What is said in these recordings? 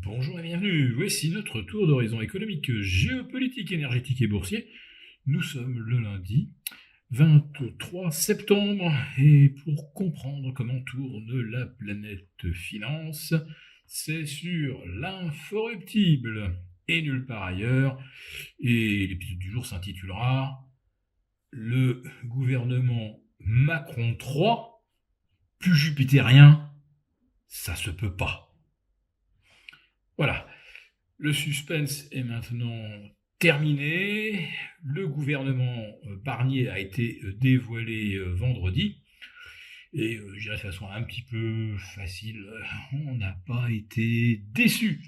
Bonjour et bienvenue, voici notre tour d'horizon économique, géopolitique, énergétique et boursier. Nous sommes le lundi 23 septembre et pour comprendre comment tourne la planète finance, c'est sur l'inforruptible et nulle part ailleurs. Et l'épisode du jour s'intitulera Le gouvernement Macron 3, plus jupitérien, ça se peut pas. Voilà. Le suspense est maintenant terminé. Le gouvernement Barnier a été dévoilé vendredi. Et je dirais de façon un petit peu facile, on n'a pas été déçus.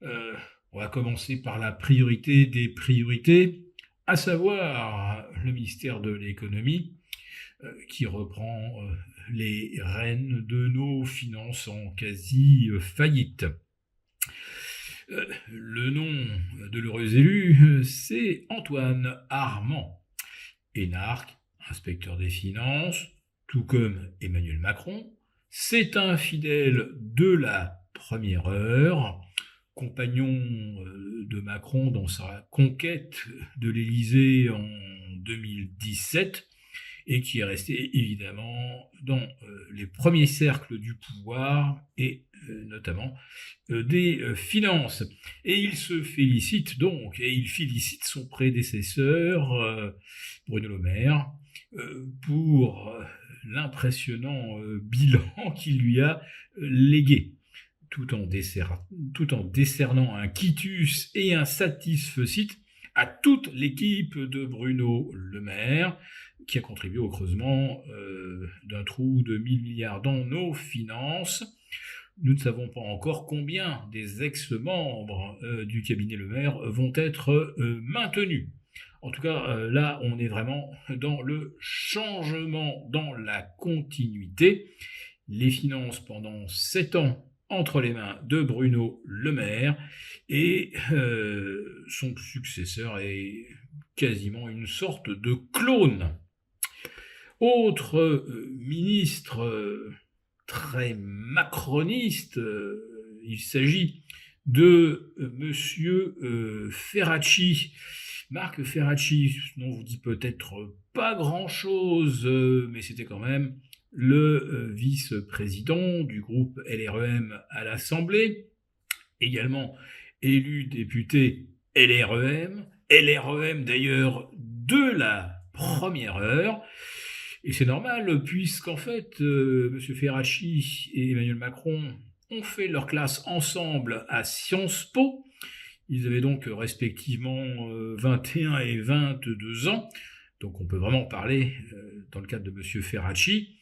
On va commencer par la priorité des priorités, à savoir le ministère de l'économie, qui reprend les rênes de nos finances en quasi-faillite. Le nom de l'heureux élu, c'est Antoine Armand, énarque, inspecteur des finances, tout comme Emmanuel Macron. C'est un fidèle de la première heure, compagnon de Macron dans sa conquête de l'Élysée en 2017, et qui est resté évidemment dans les premiers cercles du pouvoir et notamment des finances. Et il se félicite donc, et il félicite son prédécesseur, Bruno Le Maire, pour l'impressionnant bilan qu'il lui a légué, tout en décernant un quitus et un satisfecit à toute l'équipe de Bruno Le Maire, qui a contribué au creusement d'un trou de 1000 milliards dans nos finances. Nous ne savons pas encore combien des ex-membres du cabinet Le Maire vont être maintenus. En tout cas, là, on est vraiment dans le changement, dans la continuité. Les finances pendant 7 ans entre les mains de Bruno Le Maire, et son successeur est quasiment une sorte de clone. Autre ministre très macroniste, il s'agit de monsieur Ferracci. Marc Ferracci, non, vous dit peut-être pas grand-chose, mais c'était quand même le vice-président du groupe LREM à l'Assemblée, également élu député LREM d'ailleurs de la première heure. Et c'est normal, puisqu'en fait, M. Ferracci et Emmanuel Macron ont fait leur classe ensemble à Sciences Po. Ils avaient donc respectivement 21 et 22 ans. Donc on peut vraiment parler, dans le cadre de M. Ferracci,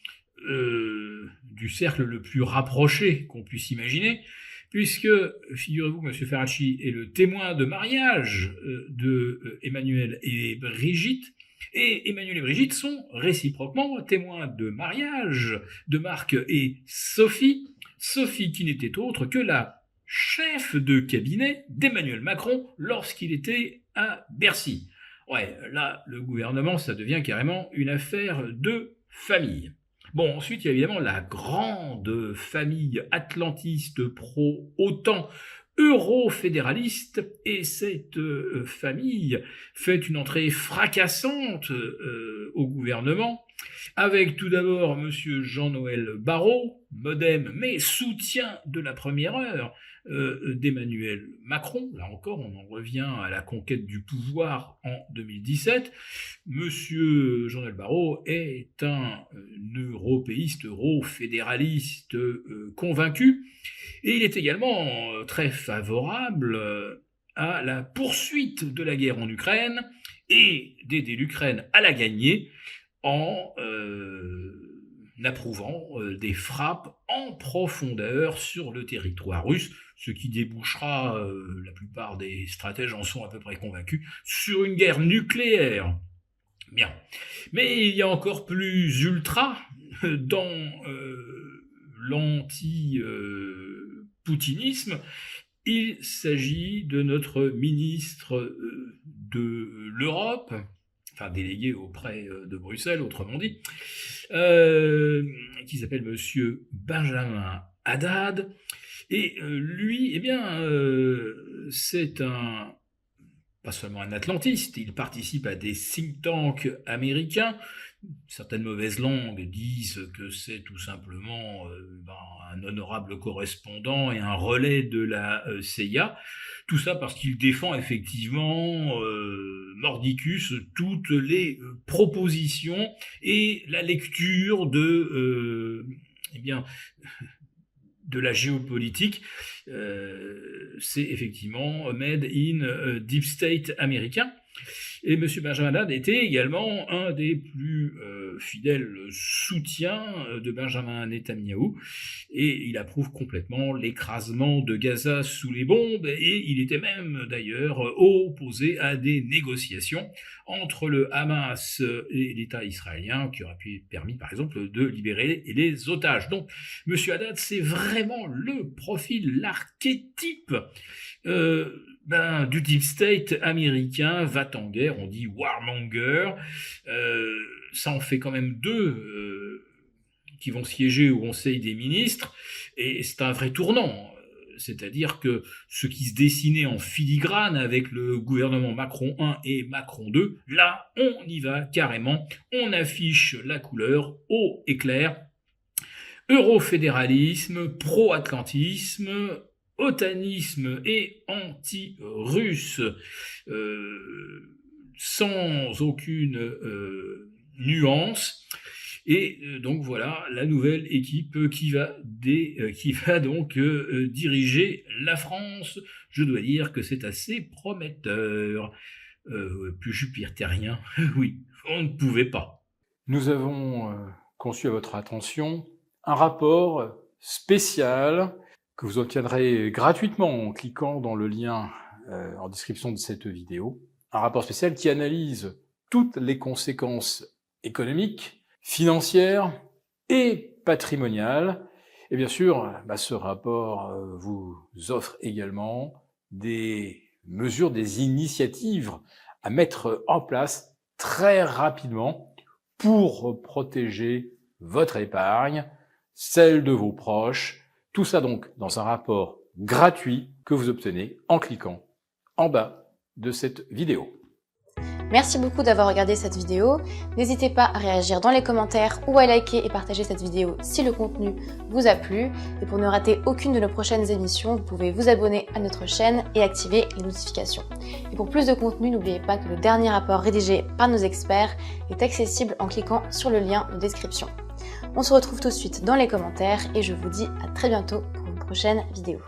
du cercle le plus rapproché qu'on puisse imaginer, puisque, figurez-vous, M. Ferracci est le témoin de mariage de Emmanuel et Brigitte, et Emmanuel et Brigitte sont réciproquement témoins de mariage de Marc et Sophie, Sophie qui n'était autre que la chef de cabinet d'Emmanuel Macron lorsqu'il était à Bercy. Ouais, là, le gouvernement, ça devient carrément une affaire de famille. Bon, ensuite, il y a évidemment la grande famille atlantiste pro-OTAN, euro-fédéraliste, et cette famille fait une entrée fracassante au gouvernement, avec tout d'abord M. Jean-Noël Barrot, modem mais soutien de la première heure d'Emmanuel Macron. Là encore, on en revient à la conquête du pouvoir en 2017. M. Jean-Noël Barrot est un européiste, euro-fédéraliste convaincu, et il est également très favorable à la poursuite de la guerre en Ukraine et d'aider l'Ukraine à la gagner en approuvant des frappes en profondeur sur le territoire russe, ce qui débouchera, la plupart des stratèges en sont à peu près convaincus, sur une guerre nucléaire. Bien. Mais il y a encore plus ultra dans l'anti-poutinisme. Il s'agit de notre ministre de l'Europe, enfin délégué auprès de Bruxelles, autrement dit, qui s'appelle Monsieur Benjamin Haddad, Et lui, eh bien, c'est pas seulement un atlantiste, il participe à des think tanks américains. Certaines mauvaises langues disent que c'est tout simplement un honorable correspondant et un relais de la CIA. Tout ça parce qu'il défend effectivement mordicus toutes les propositions et la lecture de de la géopolitique, c'est effectivement made in deep state américain. Et M. Benjamin Haddad était également un des plus fidèles soutiens de Benjamin Netanyahou, et il approuve complètement l'écrasement de Gaza sous les bombes, et il était même d'ailleurs opposé à des négociations entre le Hamas et l'État israélien, qui auraient permis par exemple de libérer les otages. Donc M. Haddad, c'est vraiment le profil, l'archétype du deep state américain, va-t-en-guerre, on dit warmonger. Ça en fait quand même deux qui vont siéger au Conseil des ministres, et c'est un vrai tournant. C'est-à-dire que ce qui se dessinait en filigrane avec le gouvernement Macron 1 et Macron 2, là, on y va carrément, on affiche la couleur haut et clair. Eurofédéralisme, pro-atlantisme, otanisme et anti-russe, sans aucune nuance. Et donc voilà la nouvelle équipe qui va donc diriger la France. Je dois dire que c'est assez prometteur. Plus jupitérien, oui, on ne pouvait pas. Nous avons conçu à votre attention un rapport spécial que vous obtiendrez gratuitement en cliquant dans le lien en description de cette vidéo. Un rapport spécial qui analyse toutes les conséquences économiques, financières et patrimoniales. Et bien sûr, ce rapport vous offre également des mesures, des initiatives à mettre en place très rapidement pour protéger votre épargne, celle de vos proches. Tout ça donc dans un rapport gratuit que vous obtenez en cliquant en bas de cette vidéo. Merci beaucoup d'avoir regardé cette vidéo. N'hésitez pas à réagir dans les commentaires ou à liker et partager cette vidéo si le contenu vous a plu. Et pour ne rater aucune de nos prochaines émissions, vous pouvez vous abonner à notre chaîne et activer les notifications. Et pour plus de contenu, n'oubliez pas que le dernier rapport rédigé par nos experts est accessible en cliquant sur le lien de description. On se retrouve tout de suite dans les commentaires et je vous dis à très bientôt pour une prochaine vidéo.